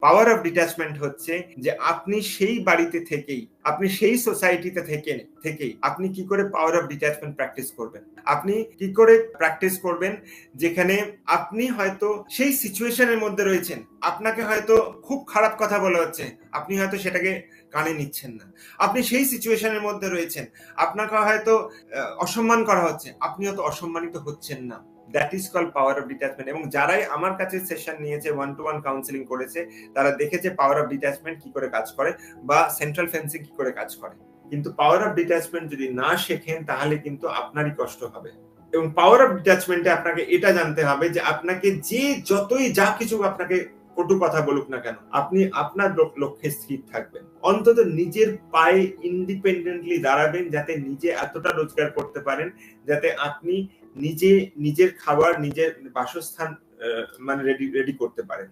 Power of detachment হচ্ছে যে আপনি সেই বাড়িতে থেকেই, আপনি সেই সোসাইটিতে থেকেই আপনি কি করে পাওয়ার অফ ডিট্যাচমেন্ট প্র্যাকটিস করবেন। আপনি কি করে প্র্যাকটিস করবেন যেখানে আপনি হয়তো সেই সিচুয়েশনের মধ্যে রয়েছেন, আপনাকে হয়তো খুব খারাপ কথা বলা হচ্ছে, আপনি হয়তো সেটাকে কানে নিচ্ছেন না। আপনি সেই সিচুয়েশনের মধ্যে রয়েছেন, আপনাকে হয়তো অসম্মান করা হচ্ছে, আপনি হয়তো অসম্মানিত হচ্ছেন না। That is call power of detachment. এবং যারাই আমার কাছে সেশন নিয়েছে, ওয়ান টু ওয়ান কাউন্সিলিং করেছে, তারা দেখেছে পাওয়ার অফ ডিট্যাচমেন্ট কি করে কাজ করে বা সেন্ট্রাল ফেন্সিং কি করে কাজ করে। কিন্তু পাওয়ার অফ ডিট্যাচমেন্ট যদি না শেখেন তাহলে কিন্তু আপনারই কষ্ট হবে। এবং পাওয়ার অফ ডিট্যাচমেন্টে আপনাকে এটা জানতে হবে যে আপনাকে যে যতই যা কিছু আপনাকে কটু কথা বলুক না কেন, আপনি আপনার লক্ষ্যে স্থির থাকবেন। অন্তত নিজের পায়ে ইন্ডিপেন্ডেন্টলি দাঁড়াবেন, যাতে নিজে এতটা রোজগার করতে পারেন যাতে আপনি নিজে নিজের খাবার, নিজের বাসস্থান মানে রেডি করতে পারেন।